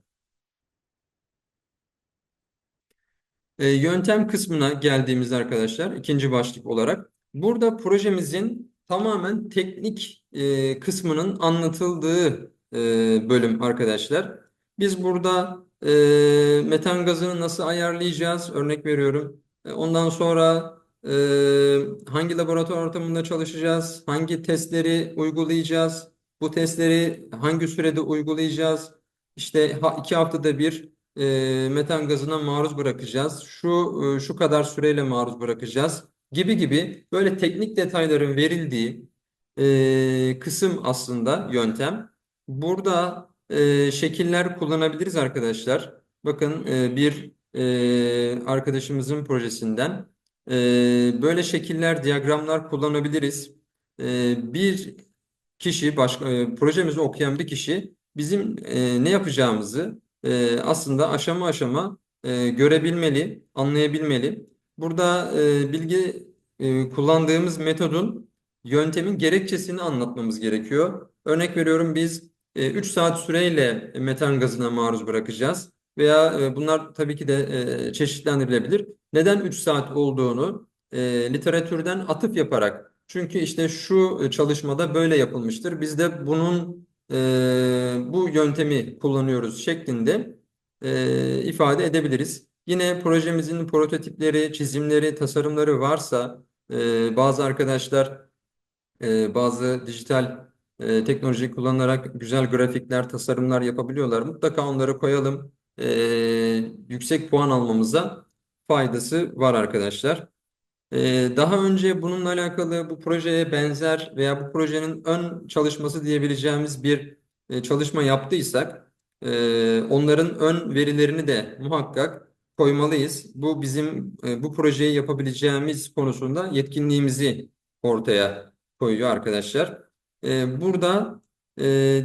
Yöntem kısmına geldiğimizde arkadaşlar ikinci başlık olarak burada projemizin tamamen teknik kısmının anlatıldığı bölüm arkadaşlar. Biz burada metan gazını nasıl ayarlayacağız? Örnek veriyorum. Ondan sonra hangi laboratuvar ortamında çalışacağız? Hangi testleri uygulayacağız? Bu testleri hangi sürede uygulayacağız? İşte 2 haftada bir metan gazına maruz bırakacağız. Şu kadar süreyle maruz bırakacağız gibi gibi böyle teknik detayların verildiği kısım aslında yöntem. Burada şekiller kullanabiliriz arkadaşlar. Bakın bir arkadaşımızın projesinden böyle şekiller, diyagramlar kullanabiliriz. Bir kişi, projemizi okuyan bir kişi bizim ne yapacağımızı aslında aşama aşama görebilmeli, anlayabilmeli. Burada kullandığımız metodun, yöntemin gerekçesini anlatmamız gerekiyor. Örnek veriyorum biz 3 saat süreyle metan gazına maruz bırakacağız veya bunlar tabii ki de çeşitlendirilebilir. Neden 3 saat olduğunu literatürden atıf yaparak çünkü işte şu çalışmada böyle yapılmıştır. Biz de bu yöntemi kullanıyoruz şeklinde ifade edebiliriz. Yine projemizin prototipleri, çizimleri, tasarımları varsa bazı arkadaşlar bazı dijital teknoloji kullanarak güzel grafikler, tasarımlar yapabiliyorlar. Mutlaka onları koyalım. Yüksek puan almamıza faydası var arkadaşlar. Daha önce bununla alakalı bu projeye benzer veya bu projenin ön çalışması diyebileceğimiz bir çalışma yaptıysak onların ön verilerini de muhakkak koymalıyız. Bu bizim bu projeyi yapabileceğimiz konusunda yetkinliğimizi ortaya koyuyor arkadaşlar. Burada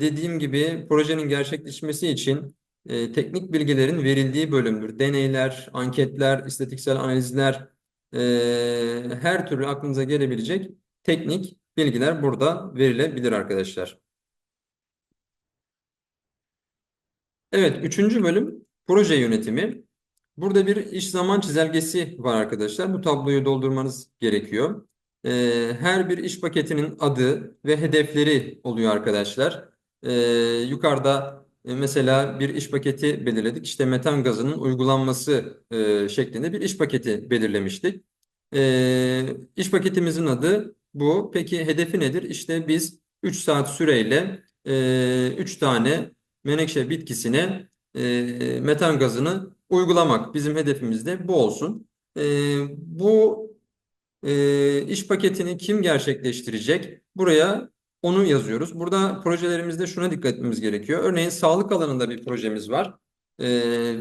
dediğim gibi projenin gerçekleşmesi için teknik bilgilerin verildiği bölümdür. Deneyler, anketler, istatistiksel analizler, her türlü aklınıza gelebilecek teknik bilgiler burada verilebilir arkadaşlar. Evet, üçüncü bölüm proje yönetimi. Burada bir iş zaman çizelgesi var arkadaşlar. Bu tabloyu doldurmanız gerekiyor. Her bir iş paketinin adı ve hedefleri oluyor arkadaşlar. Yukarıda mesela bir iş paketi belirledik. İşte metan gazının uygulanması şeklinde bir iş paketi belirlemiştik. İş paketimizin adı bu. Peki hedefi nedir? İşte biz 3 saat süreyle 3 tane menekşe bitkisine metan gazını uygulamak. Bizim hedefimiz de bu olsun. Bu iş paketini kim gerçekleştirecek? Buraya onu yazıyoruz. Burada projelerimizde şuna dikkat etmemiz gerekiyor. Örneğin sağlık alanında bir projemiz var.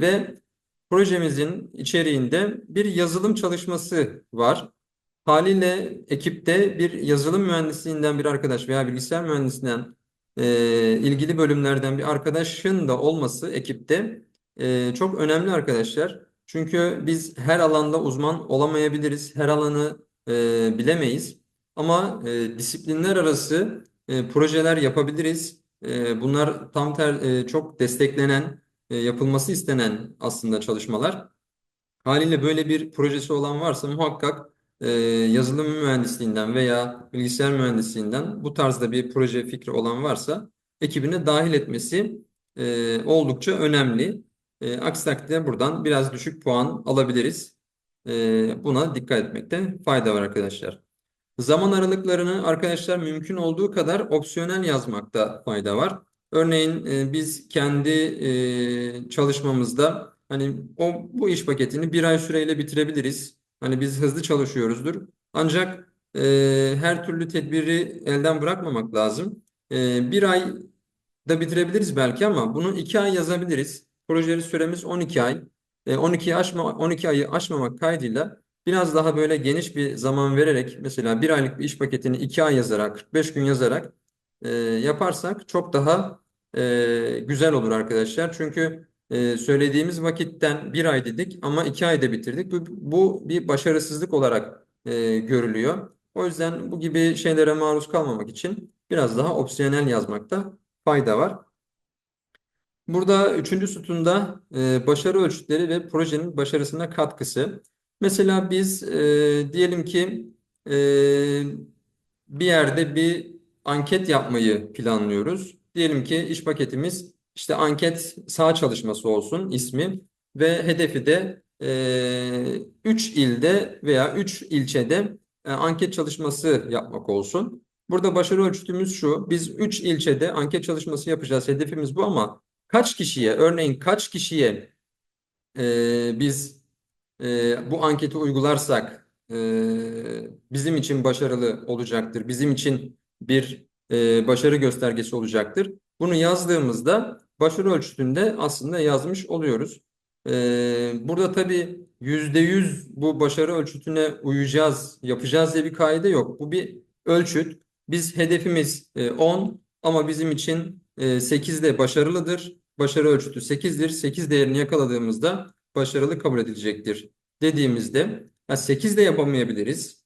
Ve projemizin içeriğinde bir yazılım çalışması var. Haliyle ekipte bir yazılım mühendisliğinden bir arkadaş veya bilgisayar mühendisinden ilgili bölümlerden bir arkadaşın da olması ekipte çok önemli arkadaşlar. Çünkü biz her alanda uzman olamayabiliriz, her alanı bilemeyiz. Ama disiplinler arası projeler yapabiliriz. Bunlar çok desteklenen, yapılması istenen aslında çalışmalar. Haliyle böyle bir projesi olan varsa muhakkak yazılım mühendisliğinden veya bilgisayar mühendisliğinden bu tarzda bir proje fikri olan varsa ekibine dahil etmesi oldukça önemli. Aksi takdirde buradan biraz düşük puan alabiliriz. Buna dikkat etmekte fayda var arkadaşlar. Zaman aralıklarını arkadaşlar mümkün olduğu kadar opsiyonel yazmakta fayda var. Örneğin biz kendi çalışmamızda hani bu iş paketini bir ay süreyle bitirebiliriz. Hani biz hızlı çalışıyoruzdur. Ancak her türlü tedbiri elden bırakmamak lazım. Bir ay da bitirebiliriz belki ama bunu 2 ay yazabiliriz. Projeli süremiz 12 ay. 12 ayı aşmamak kaydıyla biraz daha böyle geniş bir zaman vererek mesela bir aylık bir iş paketini 2 ay yazarak 45 gün yazarak yaparsak çok daha güzel olur arkadaşlar. Çünkü söylediğimiz vakitten bir ay dedik ama 2 ayda bitirdik. Bu bir başarısızlık olarak görülüyor. O yüzden bu gibi şeylere maruz kalmamak için biraz daha opsiyonel yazmakta fayda var. Burada üçüncü sütunda başarı ölçütleri ve projenin başarısına katkısı. Mesela biz diyelim ki e, bir yerde bir anket yapmayı planlıyoruz. Diyelim ki iş paketimiz işte anket sağ çalışması olsun ismi ve hedefi de 3 ilde veya 3 ilçede anket çalışması yapmak olsun. Burada başarı ölçütümüz şu. Biz 3 ilçede anket çalışması yapacağız. Hedefimiz bu ama kaç kişiye, örneğin kaç kişiye biz bu anketi uygularsak bizim için başarılı olacaktır. Bizim için bir başarı göstergesi olacaktır. Bunu yazdığımızda başarı ölçütünde aslında yazmış oluyoruz. Burada tabii %100 bu başarı ölçütüne uyacağız, yapacağız diye bir kaide yok. Bu bir ölçüt. Biz hedefimiz 10 ama bizim için 8 de başarılıdır. Başarı ölçütü 8'dir. 8 değerini yakaladığımızda başarılı kabul edilecektir dediğimizde 8 de yapamayabiliriz,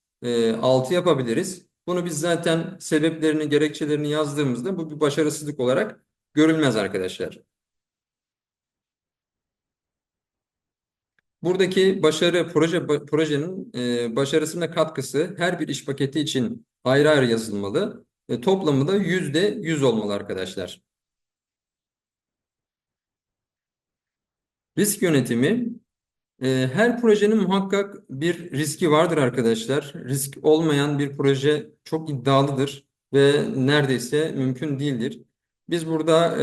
6 yapabiliriz. Bunu biz zaten sebeplerini, gerekçelerini yazdığımızda bu bir başarısızlık olarak görülmez arkadaşlar. Buradaki projenin başarısına katkısı her bir iş paketi için ayrı ayrı yazılmalı. Toplamı da %100 olmalı arkadaşlar. Risk yönetimi. Her projenin muhakkak bir riski vardır arkadaşlar. Risk olmayan bir proje çok iddialıdır ve neredeyse mümkün değildir. Biz burada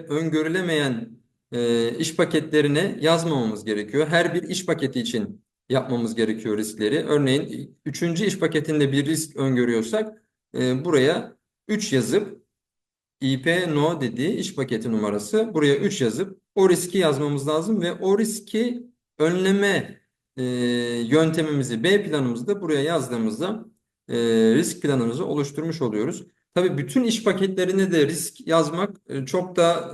öngörülemeyen iş paketlerine yazmamamız gerekiyor. Her bir iş paketi için yapmamız gerekiyor riskleri. Örneğin üçüncü iş paketinde bir risk öngörüyorsak buraya 3 yazıp IP no dediği iş paketi numarası. Buraya 3 yazıp o riski yazmamız lazım ve o riski önleme yöntemimizi B planımızı da buraya yazdığımızda risk planımızı oluşturmuş oluyoruz. Tabii bütün iş paketlerine de risk yazmak çok da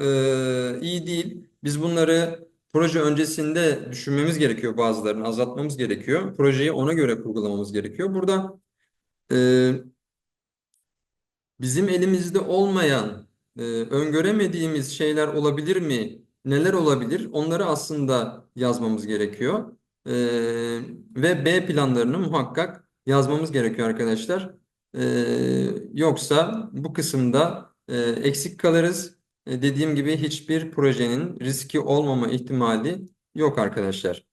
iyi değil. Biz bunları proje öncesinde düşünmemiz gerekiyor, bazılarını azaltmamız gerekiyor. Projeyi ona göre kurgulamamız gerekiyor. Burada e, bizim elimizde olmayan, öngöremediğimiz şeyler olabilir mi? Neler olabilir? Onları aslında yazmamız gerekiyor. E, Ve B planlarını muhakkak yazmamız gerekiyor arkadaşlar. Yoksa bu kısımda eksik kalırız. Dediğim gibi hiçbir projenin riski olmama ihtimali yok arkadaşlar.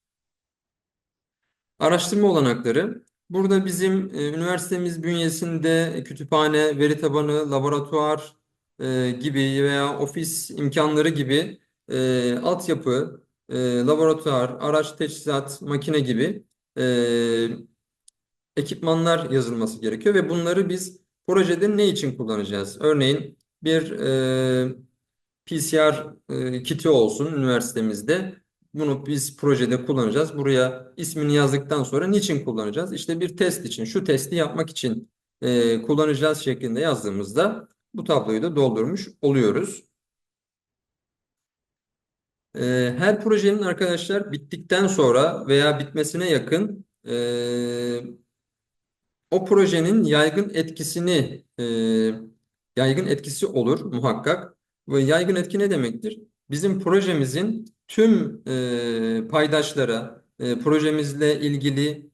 Araştırma olanakları. Burada bizim üniversitemiz bünyesinde kütüphane, veri tabanı, laboratuvar, gibi veya ofis imkanları gibi altyapı, laboratuvar, araç, teçhizat, makine gibi e, ekipmanlar yazılması gerekiyor ve bunları biz projede ne için kullanacağız? Örneğin bir PCR kiti olsun üniversitemizde. Bunu biz projede kullanacağız. Buraya ismini yazdıktan sonra niçin kullanacağız? İşte bir test için, şu testi yapmak için kullanacağız şeklinde yazdığımızda bu tabloyu da doldurmuş oluyoruz. Her projenin arkadaşlar bittikten sonra veya bitmesine yakın o projenin yaygın etkisi olur muhakkak. Ve yaygın etki ne demektir? Bizim projemizin tüm paydaşlara, projemizle ilgili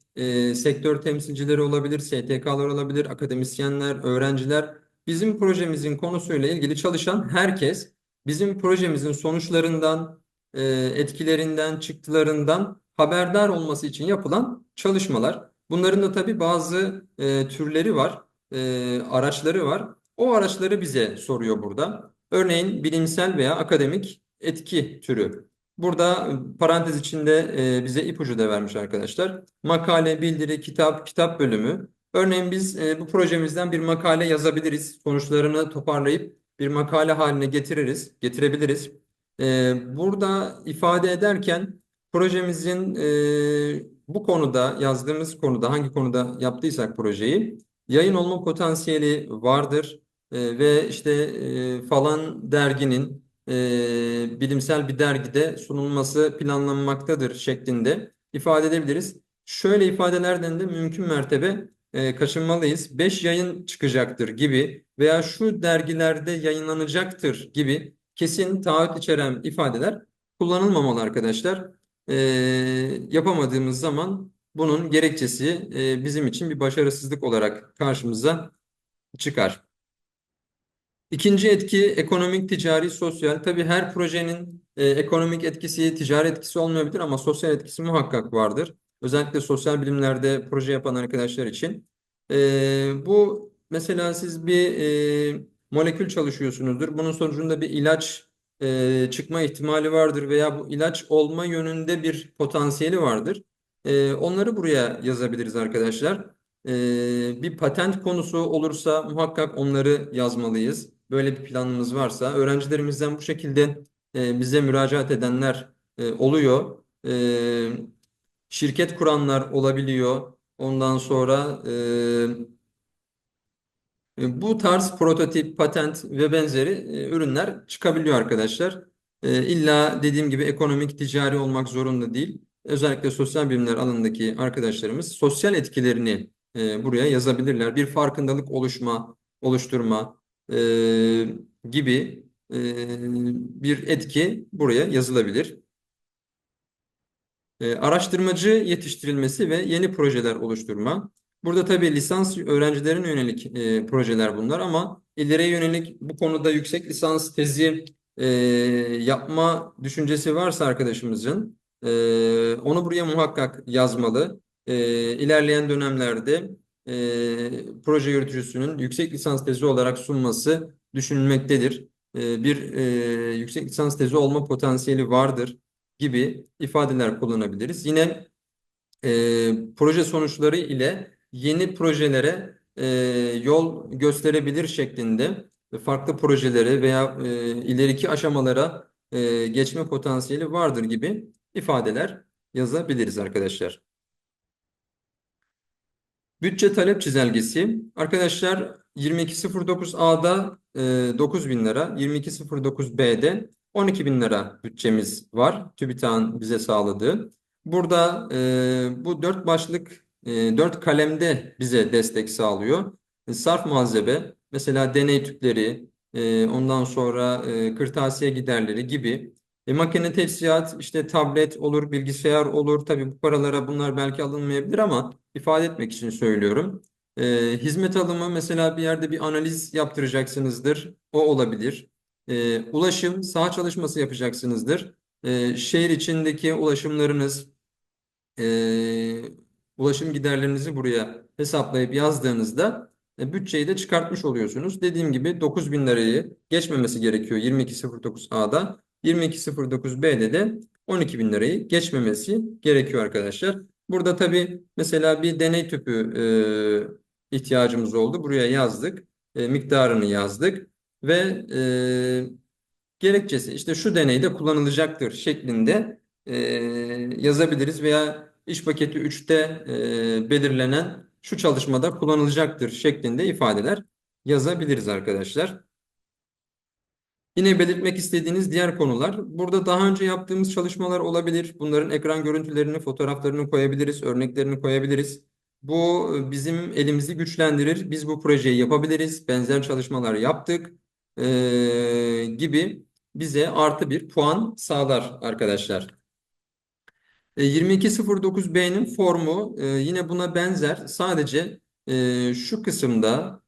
sektör temsilcileri olabilir, STK'lar olabilir, akademisyenler, öğrenciler, bizim projemizin konusuyla ilgili çalışan herkes bizim projemizin sonuçlarından, etkilerinden, çıktılarından haberdar olması için yapılan çalışmalar. Bunların da tabii bazı türleri var, araçları var. O araçları bize soruyor burada. Örneğin bilimsel veya akademik etki türü. Burada parantez içinde bize ipucu da vermiş arkadaşlar. Makale, bildiri, kitap, kitap bölümü. Örneğin biz bu projemizden bir makale yazabiliriz. Sonuçlarını toparlayıp bir makale haline getirebiliriz. Burada ifade ederken projemizin bu konuda yazdığımız konuda hangi konuda yaptıysak projeyi yayın olma potansiyeli vardır. Ve işte falan derginin bilimsel bir dergide sunulması planlanmaktadır şeklinde ifade edebiliriz. Şöyle ifadelerden de mümkün mertebe kaçınmalıyız. 5 yayın çıkacaktır gibi veya şu dergilerde yayınlanacaktır gibi kesin taahhüt içeren ifadeler kullanılmamalı arkadaşlar. E, Yapamadığımız zaman bunun gerekçesi bizim için bir başarısızlık olarak karşımıza çıkar. İkinci etki ekonomik, ticari, sosyal. Tabii her projenin ekonomik etkisi, ticari etkisi olmayabilir ama sosyal etkisi muhakkak vardır. Özellikle sosyal bilimlerde proje yapan arkadaşlar için. Bu mesela siz bir molekül çalışıyorsunuzdur. Bunun sonucunda bir ilaç çıkma ihtimali vardır veya bu ilaç olma yönünde bir potansiyeli vardır. Onları buraya yazabiliriz arkadaşlar. Bir patent konusu olursa muhakkak onları yazmalıyız. Böyle bir planımız varsa öğrencilerimizden bu şekilde bize müracaat edenler oluyor. Şirket kuranlar olabiliyor. Ondan sonra bu tarz prototip, patent ve benzeri ürünler çıkabiliyor arkadaşlar. İlla dediğim gibi ekonomik, ticari olmak zorunda değil. Özellikle sosyal bilimler alanındaki arkadaşlarımız sosyal etkilerini buraya yazabilirler. Bir farkındalık oluşturma gibi bir etki buraya yazılabilir. Araştırmacı yetiştirilmesi ve yeni projeler oluşturma. Burada tabii lisans öğrencilerine yönelik projeler bunlar ama ileriye yönelik bu konuda yüksek lisans tezi yapma düşüncesi varsa arkadaşımızın onu buraya muhakkak yazmalı. İlerleyen dönemlerde proje yürütücüsünün yüksek lisans tezi olarak sunması düşünülmektedir. Bir yüksek lisans tezi olma potansiyeli vardır gibi ifadeler kullanabiliriz. Yine proje sonuçları ile yeni projelere yol gösterebilir şeklinde farklı projelere veya ileriki aşamalara geçme potansiyeli vardır gibi ifadeler yazabiliriz arkadaşlar. Bütçe talep çizelgesi. Arkadaşlar 2209A'da 9.000 lira, 2209B'de 12.000 lira bütçemiz var. TÜBİTAK'ın bize sağladığı. Burada bu dört başlık, dört kalemde bize destek sağlıyor. Sarf malzeme, mesela deney tüpleri, ondan sonra kırtasiye giderleri gibi. Makine tesisat, işte tablet olur, bilgisayar olur. Tabii bu paralara bunlar belki alınmayabilir ama ifade etmek için söylüyorum. Hizmet alımı mesela bir yerde bir analiz yaptıracaksınızdır. O olabilir. Ulaşım, saha çalışması yapacaksınızdır. Şehir içindeki ulaşımlarınız, e, ulaşım giderlerinizi buraya hesaplayıp yazdığınızda bütçeyi de çıkartmış oluyorsunuz. Dediğim gibi 9.000 lirayı geçmemesi gerekiyor 22.09A'da. 22.09B'de de 12.000 lirayı geçmemesi gerekiyor arkadaşlar. Burada tabii mesela bir deney tüpü ihtiyacımız oldu. Buraya yazdık. Miktarını yazdık ve gerekçesi işte şu deneyde kullanılacaktır şeklinde yazabiliriz veya iş paketi 3'te belirlenen şu çalışmada kullanılacaktır şeklinde ifadeler yazabiliriz arkadaşlar. Yine belirtmek istediğiniz diğer konular. Burada daha önce yaptığımız çalışmalar olabilir. Bunların ekran görüntülerini, fotoğraflarını koyabiliriz, örneklerini koyabiliriz. Bu bizim elimizi güçlendirir. Biz bu projeyi yapabiliriz. Benzer çalışmalar yaptık gibi bize artı bir puan sağlar arkadaşlar. 2209B'nin formu yine buna benzer. Sadece şu kısımda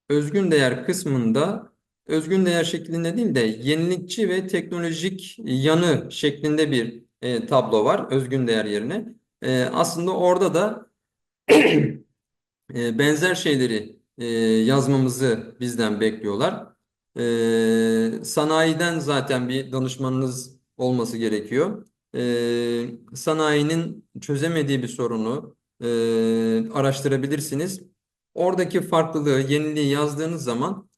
özgün değer kısmında özgün değer şeklinde değil de yenilikçi ve teknolojik yanı şeklinde bir tablo var özgün değer yerine. Aslında orada da benzer şeyleri yazmamızı bizden bekliyorlar. Sanayiden zaten bir danışmanınız olması gerekiyor. Sanayinin çözemediği bir sorunu araştırabilirsiniz. Oradaki farklılığı, yeniliği yazdığınız zaman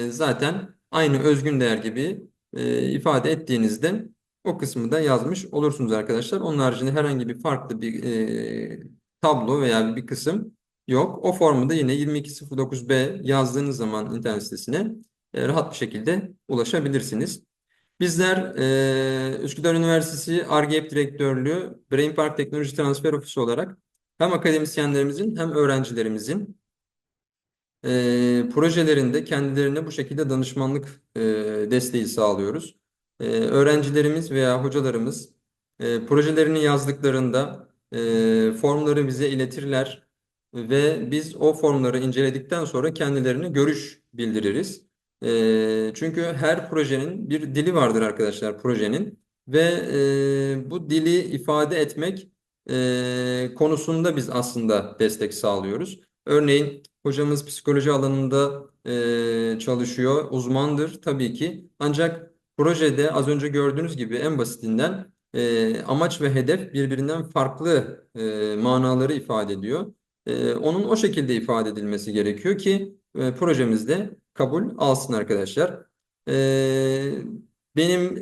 zaten aynı özgün değer gibi ifade ettiğinizde o kısmı da yazmış olursunuz arkadaşlar. Onun haricinde herhangi bir farklı bir tablo veya bir kısım yok. O formu da yine 2209B yazdığınız zaman internet sitesine rahat bir şekilde ulaşabilirsiniz. Bizler Üsküdar Üniversitesi Ar-Ge Direktörlüğü Brain Park Teknoloji Transfer Ofisi olarak hem akademisyenlerimizin hem öğrencilerimizin projelerinde kendilerine bu şekilde danışmanlık desteği sağlıyoruz. Öğrencilerimiz veya hocalarımız projelerini yazdıklarında formları bize iletirler ve biz o formları inceledikten sonra kendilerine görüş bildiririz. Çünkü her projenin bir dili vardır arkadaşlar projenin ve bu dili ifade etmek konusunda biz aslında destek sağlıyoruz. Örneğin hocamız psikoloji alanında çalışıyor, uzmandır tabii ki. Ancak projede az önce gördüğünüz gibi en basitinden amaç ve hedef birbirinden farklı manaları ifade ediyor. Onun o şekilde ifade edilmesi gerekiyor ki projemizde kabul alsın arkadaşlar. E, Benim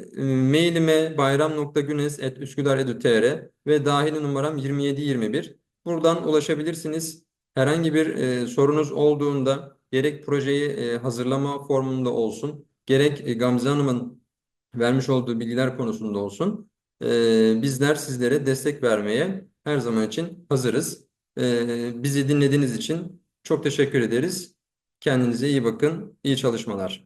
mailime bayram.günes@üsküdar.edu.tr ve dahili numaram 2721. Buradan ulaşabilirsiniz. Herhangi bir sorunuz olduğunda gerek projeyi hazırlama formunda olsun, gerek Gamze Hanım'ın vermiş olduğu bilgiler konusunda olsun, bizler sizlere destek vermeye her zaman için hazırız. Bizi dinlediğiniz için çok teşekkür ederiz. Kendinize iyi bakın, iyi çalışmalar.